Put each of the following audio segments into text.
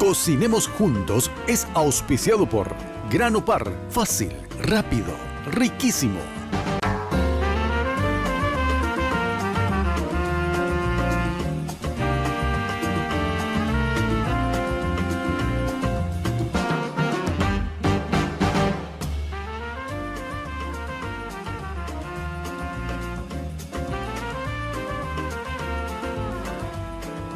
Cocinemos Juntos es auspiciado por Grano Par, fácil, rápido, riquísimo.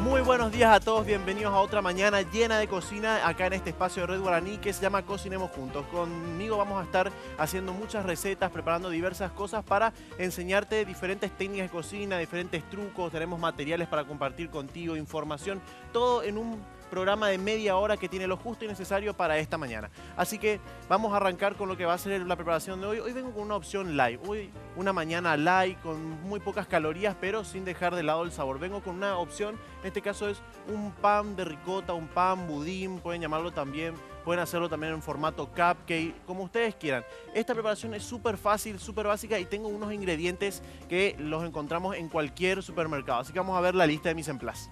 Muy buenos días a todos, bienvenidos a otra mañana llena de cocina acá en este espacio de Red Guaraní que se llama Cocinemos Juntos. Conmigo vamos a estar haciendo muchas recetas, preparando diversas cosas para enseñarte diferentes técnicas de cocina, diferentes trucos, tenemos materiales para compartir contigo, información, todo en un programa de media hora que tiene lo justo y necesario para esta mañana. Así que vamos a arrancar con lo que va a ser la preparación de hoy. Hoy vengo con una opción light, hoy una mañana light con muy pocas calorías pero sin dejar de lado el sabor. Vengo con una opción, en este caso es un pan de ricota, un pan budín, pueden llamarlo también, pueden hacerlo también en formato cupcake, como ustedes quieran. Esta preparación es súper fácil, súper básica y tengo unos ingredientes que los encontramos en cualquier supermercado. Así que vamos a ver la lista de mise en place.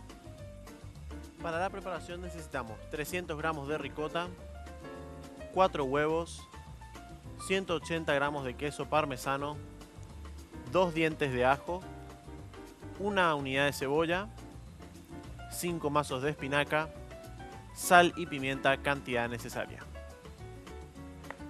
Para la preparación necesitamos 300 gramos de ricota, 4 huevos, 180 gramos de queso parmesano, 2 dientes de ajo, una unidad de cebolla, 5 mazos de espinaca, sal y pimienta cantidad necesaria.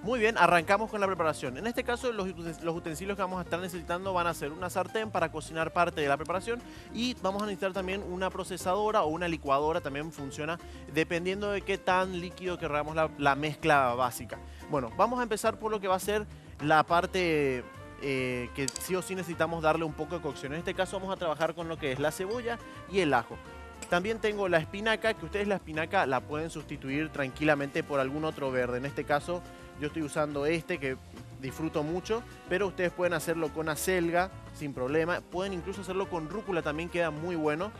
Muy bien, arrancamos con la preparación. En este caso los utensilios que vamos a estar necesitando van a ser una sartén para cocinar parte de la preparación y vamos a necesitar también una procesadora o una licuadora, también funciona dependiendo de qué tan líquido queramos la mezcla básica. Bueno, vamos a empezar por lo que va a ser la parte que sí o sí necesitamos darle un poco de cocción. En este caso vamos a trabajar con lo que es la cebolla y el ajo. También tengo la espinaca, que ustedes la espinaca la pueden sustituir tranquilamente por algún otro verde. En este caso yo estoy usando este que disfruto mucho, pero ustedes pueden hacerlo con acelga sin problema. Pueden incluso hacerlo con rúcula, también queda muy bueno.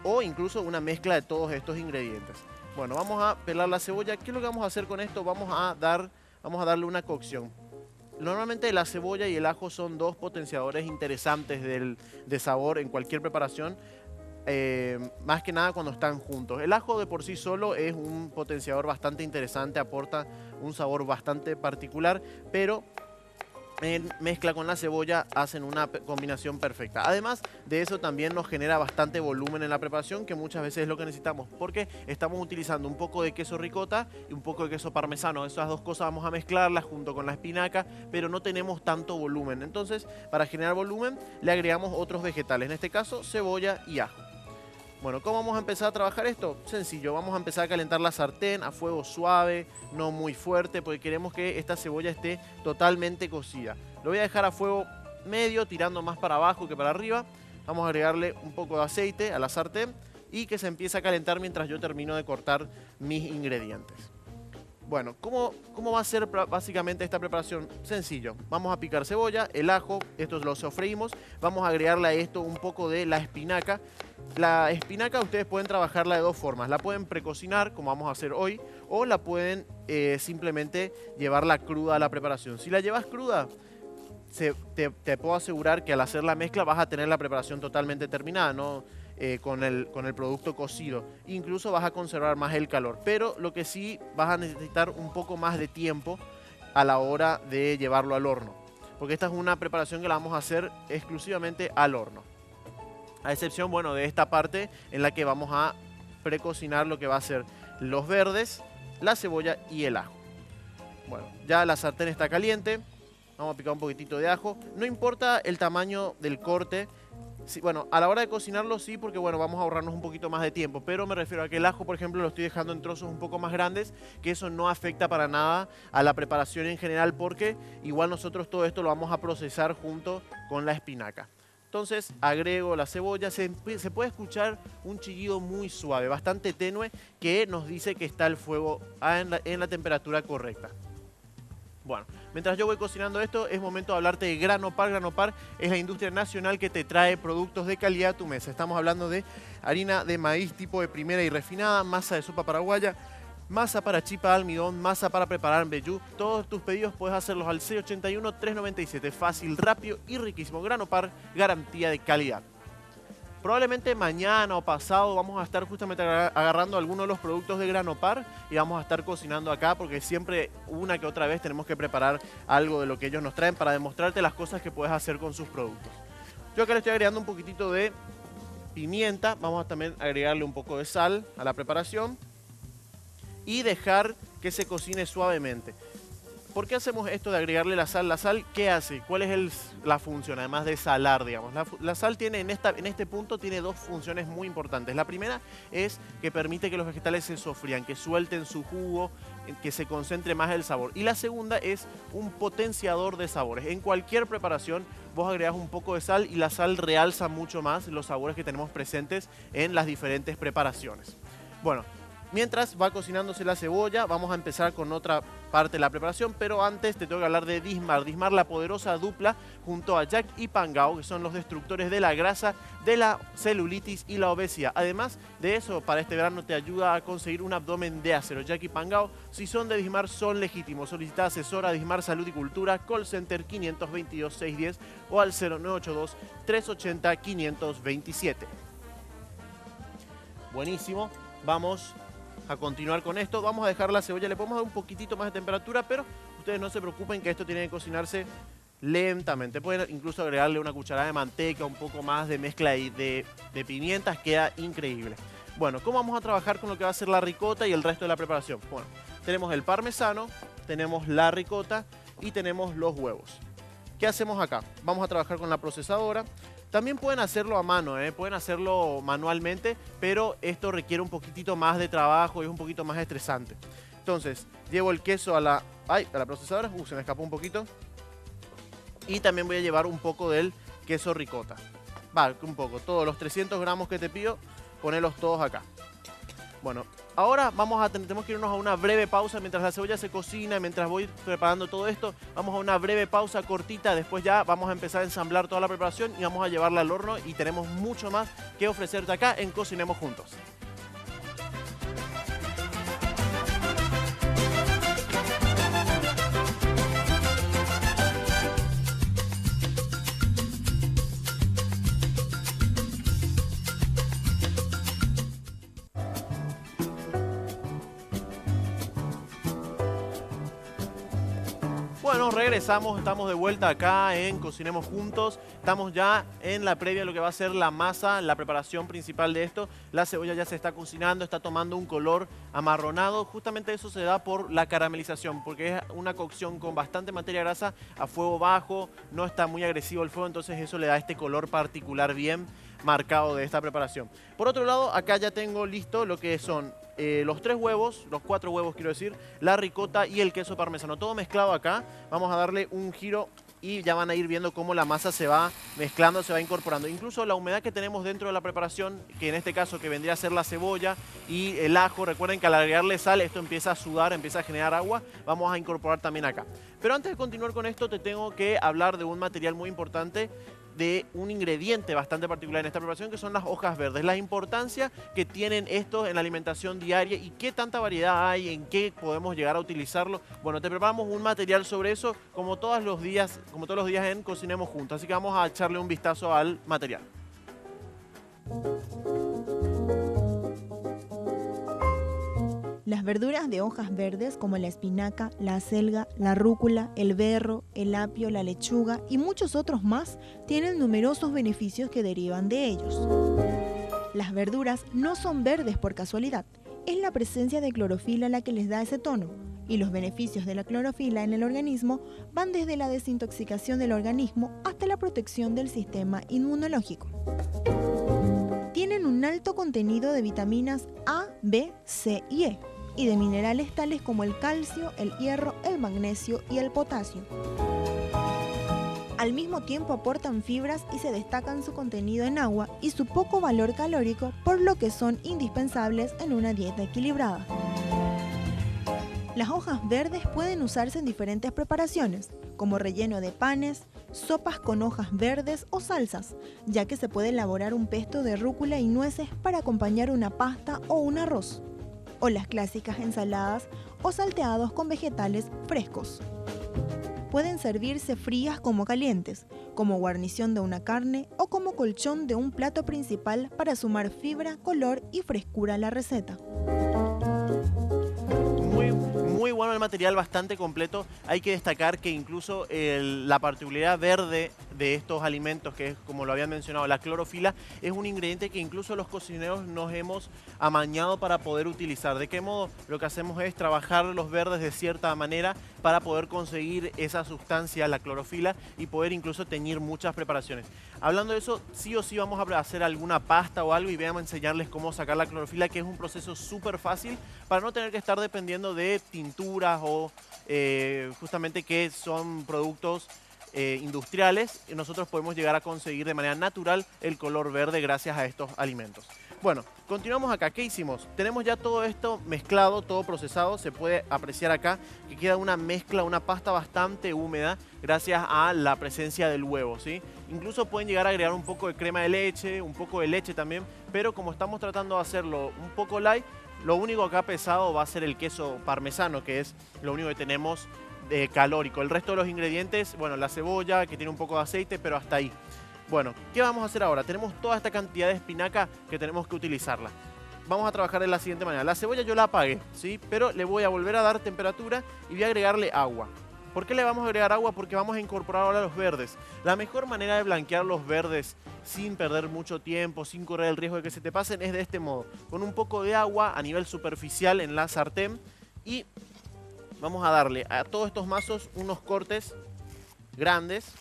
O incluso una mezcla de todos estos ingredientes. Bueno, vamos a pelar la cebolla. ¿Qué es lo que vamos a hacer con esto? Vamos a darle una cocción. Normalmente la cebolla y el ajo son dos potenciadores interesantes de sabor en cualquier preparación. Más que nada cuando están juntos. El ajo de por sí solo es un potenciador bastante interesante, aporta un sabor bastante particular, pero en mezcla con la cebolla hacen una combinación perfecta. Además de eso también nos genera bastante volumen en la preparación, que muchas veces es lo que necesitamos, porque estamos utilizando un poco de queso ricota y un poco de queso parmesano. Esas dos cosas vamos a mezclarlas junto con la espinaca, pero no tenemos tanto volumen. Entonces, para generar volumen le agregamos otros vegetales, en este caso cebolla y ajo. Bueno, ¿cómo vamos a empezar a trabajar esto? Sencillo, vamos a empezar a calentar la sartén a fuego suave, no muy fuerte, porque queremos que esta cebolla esté totalmente cocida. Lo voy a dejar a fuego medio, tirando más para abajo que para arriba. Vamos a agregarle un poco de aceite a la sartén y que se empiece a calentar mientras yo termino de cortar mis ingredientes. Bueno, ¿cómo va a ser básicamente esta preparación? Sencillo, vamos a picar cebolla, el ajo, esto lo sofreímos, vamos a agregarle a esto un poco de la espinaca. La espinaca ustedes pueden trabajarla de dos formas, la pueden precocinar como vamos a hacer hoy o la pueden simplemente llevarla cruda a la preparación. Si la llevas cruda, te puedo asegurar que al hacer la mezcla vas a tener la preparación totalmente terminada, ¿no? Con el producto cocido. Incluso vas a conservar más el calor, pero lo que sí vas a necesitar un poco más de tiempo a la hora de llevarlo al horno, porque esta es una preparación que la vamos a hacer exclusivamente al horno, a excepción, bueno, de esta parte en la que vamos a precocinar lo que va a ser los verdes, la cebolla y el ajo. Bueno, ya la sartén está caliente, vamos a picar un poquitito de ajo, no importa el tamaño del corte. Sí, bueno, a la hora de cocinarlo sí, porque bueno, vamos a ahorrarnos un poquito más de tiempo, pero me refiero a que el ajo, por ejemplo, lo estoy dejando en trozos un poco más grandes, que eso no afecta para nada a la preparación en general, porque igual nosotros todo esto lo vamos a procesar junto con la espinaca. Entonces agrego la cebolla, se puede escuchar un chillido muy suave, bastante tenue, que nos dice que está el fuego en la temperatura correcta. Bueno, mientras yo voy cocinando esto, es momento de hablarte de Grano Par. Grano Par es la industria nacional que te trae productos de calidad a tu mesa. Estamos hablando de harina de maíz tipo de primera y refinada, masa de sopa paraguaya, masa para chipa de almidón, masa para preparar mbejú. Todos tus pedidos puedes hacerlos al 681-397. Fácil, rápido y riquísimo. Grano Par, garantía de calidad. Probablemente mañana o pasado vamos a estar justamente agarrando algunos de los productos de Granopar y vamos a estar cocinando acá, porque siempre una que otra vez tenemos que preparar algo de lo que ellos nos traen para demostrarte las cosas que puedes hacer con sus productos. Yo acá le estoy agregando un poquitito de pimienta, vamos a también agregarle un poco de sal a la preparación y dejar que se cocine suavemente. ¿Por qué hacemos esto de agregarle la sal? La sal, ¿qué hace? ¿Cuál es la función? Además de salar, digamos. La sal tiene en este punto tiene dos funciones muy importantes. La primera es que permite que los vegetales se sofrían, que suelten su jugo, que se concentre más el sabor. Y la segunda es un potenciador de sabores. En cualquier preparación vos agregás un poco de sal y la sal realza mucho más los sabores que tenemos presentes en las diferentes preparaciones. Bueno, mientras va cocinándose la cebolla, vamos a empezar con otra parte de la preparación, pero antes te tengo que hablar de Dismar. Dismar, la poderosa dupla junto a Jack y Pangao, que son los destructores de la grasa, de la celulitis y la obesidad. Además de eso, para este verano te ayuda a conseguir un abdomen de acero. Jack y Pangao, si son de Dismar, son legítimos. Solicita asesora Dismar Salud y Cultura, call center 522-610 o al 0982-380-527. Buenísimo, vamos a continuar con esto. Vamos a dejar la cebolla, le podemos dar un poquitito más de temperatura, pero ustedes no se preocupen que esto tiene que cocinarse lentamente. Pueden incluso agregarle una cucharada de manteca, un poco más de mezcla de pimientas, queda increíble. Bueno, ¿cómo vamos a trabajar con lo que va a ser la ricota y el resto de la preparación? Bueno, tenemos el parmesano, tenemos la ricota y tenemos los huevos. ¿Qué hacemos acá? Vamos a trabajar con la procesadora. También pueden hacerlo a mano, pueden hacerlo manualmente, pero esto requiere un poquitito más de trabajo y es un poquito más estresante. Entonces, llevo el queso a la procesadora. Se me escapó un poquito. Y también voy a llevar un poco del queso ricota. Un poco. Todos los 300 gramos que te pido, ponerlos todos acá. Bueno, ahora tenemos que irnos a una breve pausa mientras la cebolla se cocina, mientras voy preparando todo esto. Vamos a una breve pausa cortita, después ya vamos a empezar a ensamblar toda la preparación y vamos a llevarla al horno y tenemos mucho más que ofrecerte acá en Cocinemos Juntos. Bueno, regresamos, estamos de vuelta acá en Cocinemos Juntos. Estamos ya en la previa de lo que va a ser la masa, la preparación principal de esto. La cebolla ya se está cocinando, está tomando un color amarronado. Justamente eso se da por la caramelización, porque es una cocción con bastante materia grasa a fuego bajo, no está muy agresivo el fuego, entonces eso le da este color particular bien marcado de esta preparación. Por otro lado, acá ya tengo listo lo que son los 3 huevos, los 4 huevos quiero decir, la ricota y el queso parmesano, todo mezclado acá. Vamos a darle un giro y ya van a ir viendo cómo la masa se va mezclando, se va incorporando. Incluso la humedad que tenemos dentro de la preparación, que en este caso que vendría a ser la cebolla y el ajo, recuerden que al agregarle sal esto empieza a sudar, empieza a generar agua, vamos a incorporar también acá. Pero antes de continuar con esto te tengo que hablar de un material muy importante, de un ingrediente bastante particular en esta preparación, que son las hojas verdes. La importancia que tienen estos en la alimentación diaria y qué tanta variedad hay, en qué podemos llegar a utilizarlo. Bueno, te preparamos un material sobre eso como todos los días en Cocinemos Juntos. Así que vamos a echarle un vistazo al material. Las verduras de hojas verdes como la espinaca, la acelga, la rúcula, el berro, el apio, la lechuga y muchos otros más tienen numerosos beneficios que derivan de ellos. Las verduras no son verdes por casualidad, es la presencia de clorofila la que les da ese tono, y los beneficios de la clorofila en el organismo van desde la desintoxicación del organismo hasta la protección del sistema inmunológico. Tienen un alto contenido de vitaminas A, B, C y E, y de minerales tales como el calcio, el hierro, el magnesio y el potasio. Al mismo tiempo aportan fibras y se destacan su contenido en agua y su poco valor calórico, por lo que son indispensables en una dieta equilibrada. Las hojas verdes pueden usarse en diferentes preparaciones, como relleno de panes, sopas con hojas verdes o salsas, ya que se puede elaborar un pesto de rúcula y nueces para acompañar una pasta o un arroz, o las clásicas ensaladas o salteados con vegetales frescos. Pueden servirse frías como calientes, como guarnición de una carne o como colchón de un plato principal para sumar fibra, color y frescura a la receta. Muy bueno el material, bastante completo. Hay que destacar que incluso la particularidad verde de estos alimentos, que es, como lo habían mencionado, la clorofila, es un ingrediente que incluso los cocineros nos hemos amañado para poder utilizar. ¿De qué modo? Lo que hacemos es trabajar los verdes de cierta manera para poder conseguir esa sustancia, la clorofila, y poder incluso teñir muchas preparaciones. Hablando de eso, sí o sí vamos a hacer alguna pasta o algo y veamos a enseñarles cómo sacar la clorofila, que es un proceso súper fácil para no tener que estar dependiendo de tinturas o justamente que son productos industriales. Nosotros podemos llegar a conseguir de manera natural el color verde gracias a estos alimentos. Bueno, continuamos acá. ¿Qué hicimos? Tenemos ya todo esto mezclado, todo procesado. Se puede apreciar acá que queda una mezcla, una pasta bastante húmeda gracias a la presencia del huevo, ¿sí? Incluso pueden llegar a agregar un poco de crema de leche, un poco de leche también, pero como estamos tratando de hacerlo un poco light, lo único acá pesado va a ser el queso parmesano, que es lo único que tenemos calórico. El resto de los ingredientes, bueno, la cebolla, que tiene un poco de aceite, pero hasta ahí. Bueno, ¿qué vamos a hacer ahora? Tenemos toda esta cantidad de espinaca que tenemos que utilizarla. Vamos a trabajar de la siguiente manera. La cebolla yo la apagué, ¿sí? Pero le voy a volver a dar temperatura y voy a agregarle agua. ¿Por qué le vamos a agregar agua? Porque vamos a incorporar ahora los verdes. La mejor manera de blanquear los verdes sin perder mucho tiempo, sin correr el riesgo de que se te pasen, es de este modo. Con un poco de agua a nivel superficial en la sartén y vamos a darle a todos estos mazos unos cortes grandes.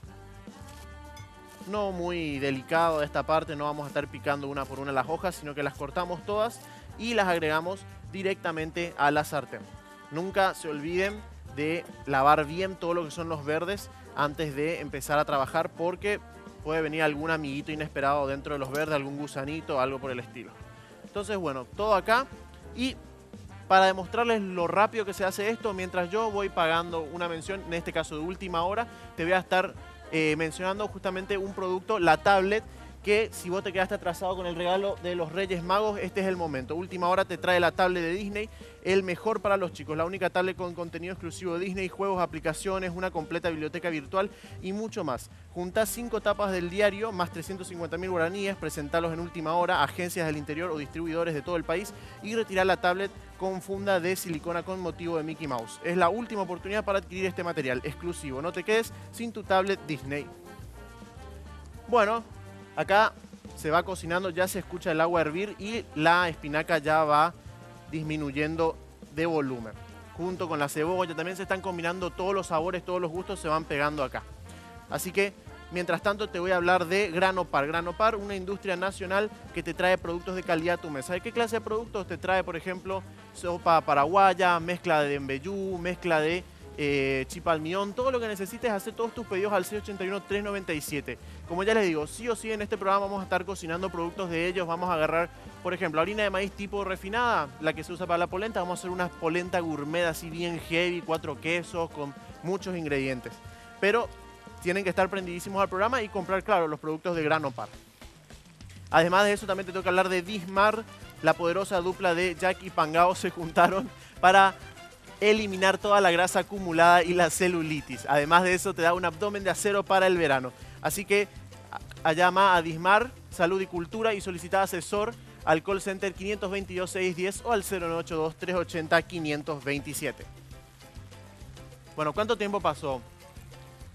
No muy delicado de esta parte, no vamos a estar picando una por una las hojas, sino que las cortamos todas y las agregamos directamente a la sartén. Nunca se olviden de lavar bien todo lo que son los verdes antes de empezar a trabajar, porque puede venir algún amiguito inesperado dentro de los verdes, algún gusanito o algo por el estilo. Entonces, bueno, todo acá. Y para demostrarles lo rápido que se hace esto, mientras yo voy pagando una mención, en este caso de última hora, te voy a estar mencionando justamente un producto, la tablet, que si vos te quedaste atrasado con el regalo de los Reyes Magos, este es el momento. Última hora te trae la tablet de Disney, el mejor para los chicos, la única tablet con contenido exclusivo de Disney, juegos, aplicaciones, una completa biblioteca virtual y mucho más. Juntá 5 tapas del diario más 350.000 guaraníes, presentalos en última hora a agencias del interior o distribuidores de todo el país y retirá la tablet con funda de silicona con motivo de Mickey Mouse. Es la última oportunidad para adquirir este material exclusivo. No te quedes sin tu tablet Disney. Bueno, acá se va cocinando, ya se escucha el agua hervir y la espinaca ya va disminuyendo de volumen. Junto con la cebolla también se están combinando todos los sabores, todos los gustos se van pegando acá. Así que, mientras tanto, te voy a hablar de Granopar. Granopar, una industria nacional que te trae productos de calidad a tu mesa. ¿De qué clase de productos te trae? Por ejemplo, sopa paraguaya, mezcla de embellú, mezcla de chipa almidón, todo lo que necesites, hacer todos tus pedidos al 681-397. Como ya les digo, sí o sí en este programa vamos a estar cocinando productos de ellos. Vamos a agarrar, por ejemplo, harina de maíz tipo refinada, la que se usa para la polenta. Vamos a hacer una polenta gourmet así bien heavy, 4 quesos, con muchos ingredientes. Pero tienen que estar prendidísimos al programa y comprar, claro, los productos de Granopar. Además de eso, también te tengo que hablar de Dismar. La poderosa dupla de Jack y Pangao se juntaron para eliminar toda la grasa acumulada y la celulitis. Además de eso, te da un abdomen de acero para el verano. Así que llama a Dismar Salud y Cultura y solicita asesor al call center 522-610 o al 0982-380-527. Bueno, ¿cuánto tiempo pasó?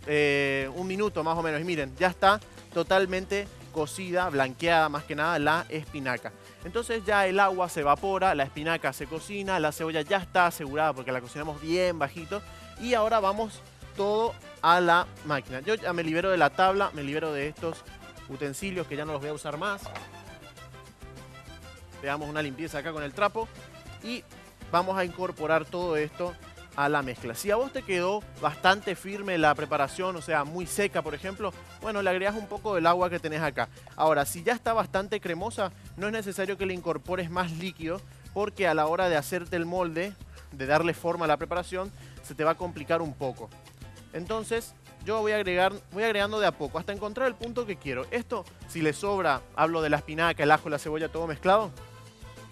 Un minuto más o menos. Y miren, ya está totalmente cocida, blanqueada más que nada la espinaca. Entonces ya el agua se evapora, la espinaca se cocina, la cebolla ya está asegurada porque la cocinamos bien bajito. Y ahora vamos todo a la máquina. Yo ya me libero de la tabla, me libero de estos utensilios que ya no los voy a usar más. Le damos una limpieza acá con el trapo y vamos a incorporar todo esto a la mezcla. Si a vos te quedó bastante firme la preparación, o sea, muy seca, por ejemplo, bueno, le agregas un poco del agua que tenés acá. Ahora, si ya está bastante cremosa, no es necesario que le incorpores más líquido, porque a la hora de hacerte el molde, de darle forma a la preparación, se te va a complicar un poco. Entonces, yo voy agregando de a poco, hasta encontrar el punto que quiero. Esto, si les sobra, hablo de la espinaca, el ajo, la cebolla, todo mezclado,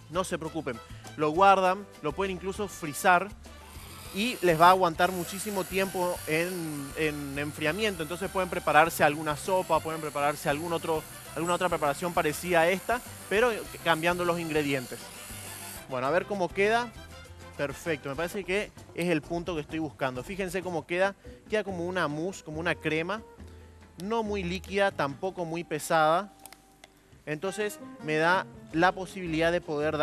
no se preocupen. Lo guardan, lo pueden incluso frizar y les va a aguantar muchísimo tiempo en enfriamiento. Entonces pueden prepararse alguna sopa, pueden prepararse alguna otra preparación parecida a esta, pero cambiando los ingredientes. Bueno, a ver cómo queda. Perfecto, me parece que es el punto que estoy buscando. Fíjense cómo queda. Queda como una mousse, como una crema. No muy líquida, tampoco muy pesada. Entonces me da la posibilidad de poder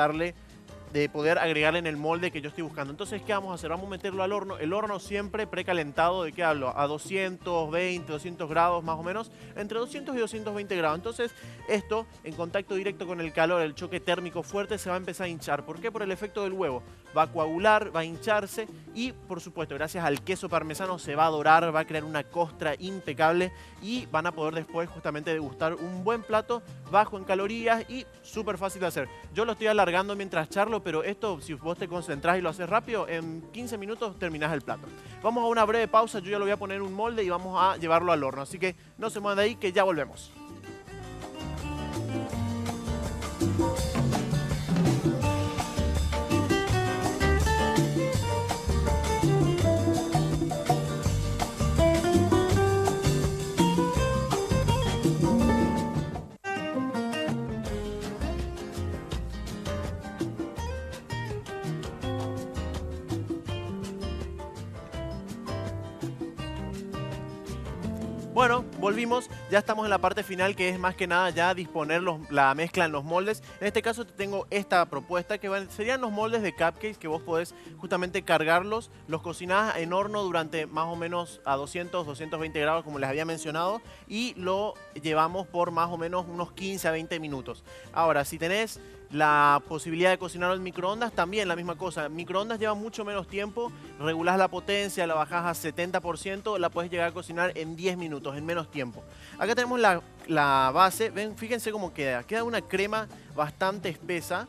agregarle en el molde que yo estoy buscando. Entonces, ¿qué vamos a hacer? Vamos a meterlo al horno. El horno siempre precalentado, ¿de qué hablo? A 220, 200 grados más o menos. Entre 200 y 220 grados. Entonces, esto en contacto directo con el calor, el choque térmico fuerte, se va a empezar a hinchar. ¿Por qué? Por el efecto del huevo. Va a coagular, va a hincharse y, por supuesto, gracias al queso parmesano se va a dorar, va a crear una costra impecable y van a poder después justamente degustar un buen plato bajo en calorías y súper fácil de hacer. Yo lo estoy alargando mientras charlo, pero esto, si vos te concentrás y lo haces rápido, en 15 minutos terminás el plato. Vamos a una breve pausa, yo ya lo voy a poner en un molde y vamos a llevarlo al horno. Así que no se muevan de ahí, que ya volvemos. Bueno, volvimos, ya estamos en la parte final que es más que nada ya disponer la mezcla en los moldes. En este caso te tengo esta propuesta que serían los moldes de cupcakes que vos podés justamente cargarlos, los cocinás en horno durante más o menos a 200, 220 grados como les había mencionado y lo llevamos por más o menos unos 15 a 20 minutos. Ahora, si tenés la posibilidad de cocinarlo en microondas, también la misma cosa. Microondas lleva mucho menos tiempo, regulás la potencia, la bajás a 70%, la puedes llegar a cocinar en 10 minutos, en menos tiempo. Acá tenemos la base, ven, fíjense cómo queda. Queda una crema bastante espesa,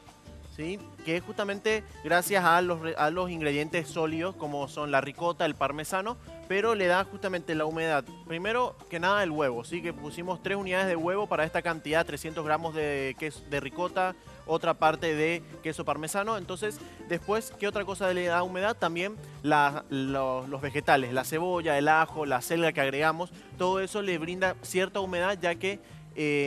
¿sí? Que es justamente gracias a los ingredientes sólidos como son la ricota, el parmesano, pero le da justamente la humedad. Primero que nada el huevo, ¿sí? Que pusimos 3 unidades de huevo para esta cantidad, 300 gramos de ricota, otra parte de queso parmesano. Entonces, después, ¿qué otra cosa le da humedad? También los vegetales, la cebolla, el ajo, la selga que agregamos, todo eso le brinda cierta humedad ya que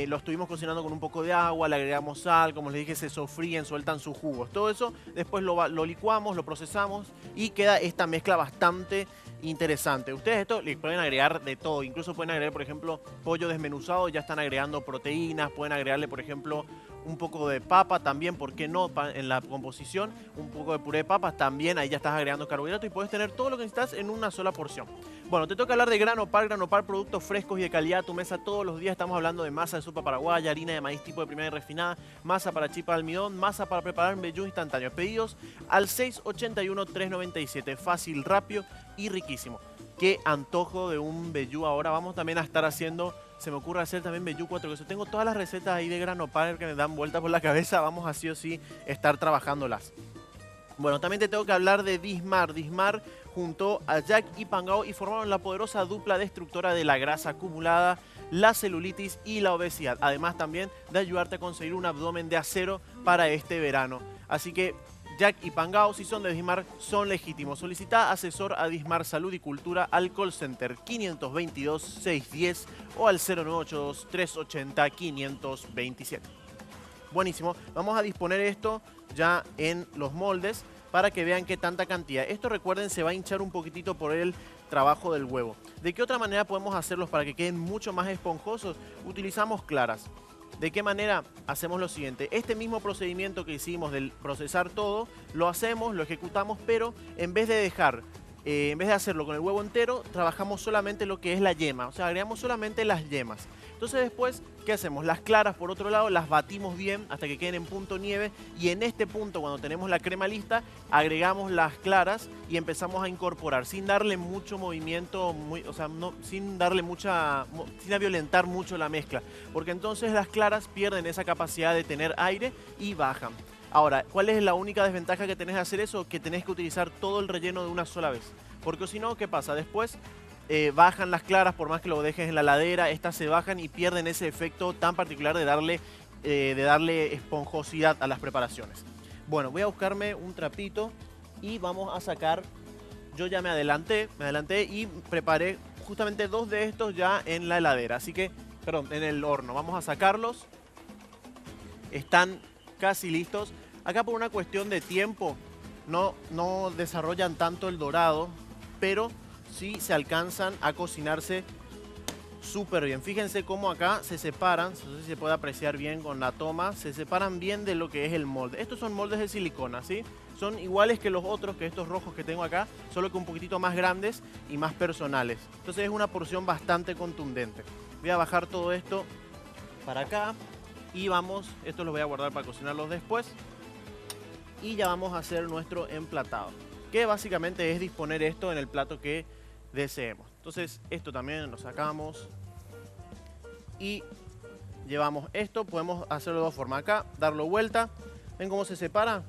lo estuvimos cocinando con un poco de agua, le agregamos sal, como les dije, se sofríen, sueltan sus jugos. Todo eso después lo licuamos, lo procesamos y queda esta mezcla bastante interesante. Ustedes esto le pueden agregar de todo, incluso pueden agregar, por ejemplo, pollo desmenuzado, ya están agregando proteínas, pueden agregarle, por ejemplo, un poco de papa también, ¿por qué no? En la composición, un poco de puré de papas también, ahí ya estás agregando carbohidratos y puedes tener todo lo que necesitas en una sola porción. Bueno, te toca hablar de Grano Par, productos frescos y de calidad a tu mesa todos los días. Estamos hablando de masa de sopa paraguaya, harina de maíz tipo de primera y refinada, masa para chipa de almidón, masa para preparar mbejú instantáneo. Pedidos al 681-397, fácil, rápido y riquísimo. Qué antojo de un mbejú ahora. Vamos también a estar haciendo, se me ocurre hacer también mbejú 4 quesos. Tengo todas las recetas ahí de Grano Par que me dan vueltas por la cabeza. Vamos a sí o sí estar trabajándolas. Bueno, también te tengo que hablar de Dismar. Dismar junto a Jack y Pangao y formaron la poderosa dupla destructora de la grasa acumulada, la celulitis y la obesidad. Además también de ayudarte a conseguir un abdomen de acero para este verano. Así que Jack y Pangao, si son de Dismar, son legítimos. Solicita asesor a Dismar Salud y Cultura al call center 522-610 o al 0982-380-527. Buenísimo. Vamos a disponer esto ya en los moldes para que vean qué tanta cantidad. Esto, recuerden, se va a hinchar un poquitito por el trabajo del huevo. ¿De qué otra manera podemos hacerlos para que queden mucho más esponjosos? Utilizamos claras. ¿De qué manera? Hacemos lo siguiente. Este mismo procedimiento que hicimos del procesar todo, lo hacemos, lo ejecutamos, pero en vez de hacerlo con el huevo entero, trabajamos solamente lo que es la yema. O sea, agregamos solamente las yemas. Entonces después, ¿qué hacemos? Las claras, por otro lado, las batimos bien hasta que queden en punto nieve. Y en este punto, cuando tenemos la crema lista, agregamos las claras y empezamos a incorporar sin darle mucho movimiento, sin violentar mucho la mezcla. Porque entonces las claras pierden esa capacidad de tener aire y bajan. Ahora, ¿cuál es la única desventaja que tenés de hacer eso? Que tenés que utilizar todo el relleno de una sola vez. Porque si no, ¿qué pasa? Después bajan las claras, por más que lo dejes en la heladera, estas se bajan y pierden ese efecto tan particular de darle esponjosidad a las preparaciones. Bueno, voy a buscarme un trapito y vamos a sacar yo ya me adelanté y preparé justamente 2 de estos ya en la heladera. Así que, perdón, en el horno. Vamos a sacarlos. Están casi listos. Acá por una cuestión de tiempo no desarrollan tanto el dorado, pero sí se alcanzan a cocinarse súper bien. Fíjense cómo acá se separan, no sé si se puede apreciar bien con la toma, se separan bien de lo que es el molde. Estos son moldes de silicona, ¿sí? Son iguales que los otros, que estos rojos que tengo acá, solo que un poquitito más grandes y más personales. Entonces es una porción bastante contundente. Voy a bajar todo esto para acá y vamos, esto lo voy a guardar para cocinarlos después. Y ya vamos a hacer nuestro emplatado, que básicamente es disponer esto en el plato que deseemos. Entonces esto también lo sacamos y llevamos esto. Podemos hacerlo de dos formas. Acá, darlo vuelta. ¿Ven cómo se separa?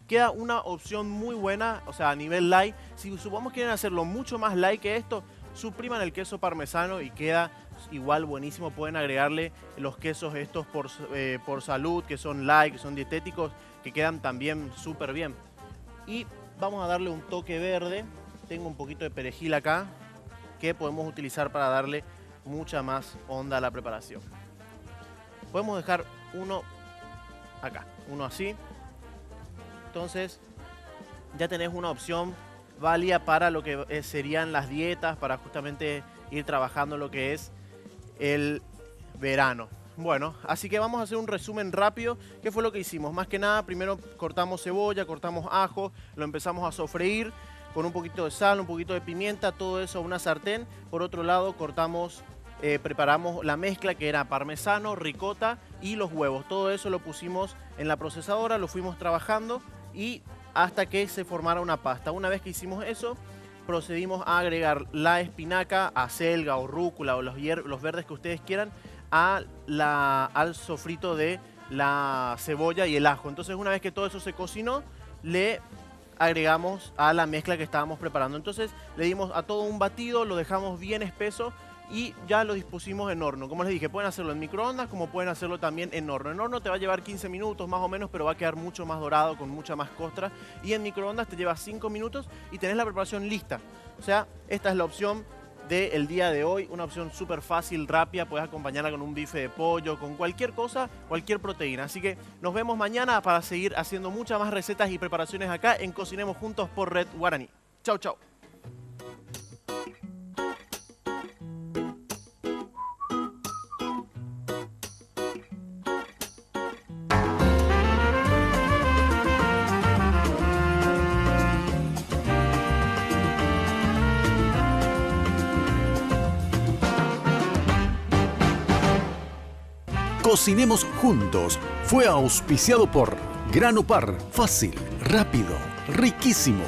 Queda una opción muy buena, o sea, a nivel light. Si supongamos quieren hacerlo mucho más light que esto, supriman el queso parmesano y queda igual buenísimo. Pueden agregarle los quesos estos por salud, que son light, que son dietéticos, que quedan también súper bien. Y vamos a darle un toque verde. Tengo un poquito de perejil acá que podemos utilizar para darle mucha más onda a la preparación. Podemos dejar uno acá, uno así. Entonces ya tenés una opción válida para lo que serían las dietas, para justamente ir trabajando lo que es el verano. Bueno, así que vamos a hacer un resumen rápido. ¿Qué fue lo que hicimos? Más que nada, primero cortamos cebolla, cortamos ajo, lo empezamos a sofreír con un poquito de sal, un poquito de pimienta, todo eso a una sartén. Por otro lado, preparamos la mezcla que era parmesano, ricota y los huevos. Todo eso lo pusimos en la procesadora, lo fuimos trabajando y hasta que se formara una pasta. Una vez que hicimos eso, procedimos a agregar la espinaca, acelga o rúcula o los verdes que ustedes quieran al sofrito de la cebolla y el ajo. Entonces, una vez que todo eso se cocinó, le agregamos a la mezcla que estábamos preparando. Entonces, le dimos a todo un batido, lo dejamos bien espeso y ya lo dispusimos en horno. Como les dije, pueden hacerlo en microondas como pueden hacerlo también en horno. En horno te va a llevar 15 minutos más o menos, pero va a quedar mucho más dorado, con mucha más costra. Y en microondas te lleva 5 minutos y tenés la preparación lista. O sea, esta es la opción del día de hoy, una opción súper fácil, rápida. Puedes acompañarla con un bife de pollo, con cualquier cosa, cualquier proteína. Así que nos vemos mañana para seguir haciendo muchas más recetas y preparaciones acá en Cocinemos Juntos por Red Guaraní. Chau, chau. Cocinemos Juntos fue auspiciado por Grano Par, fácil, rápido, riquísimo.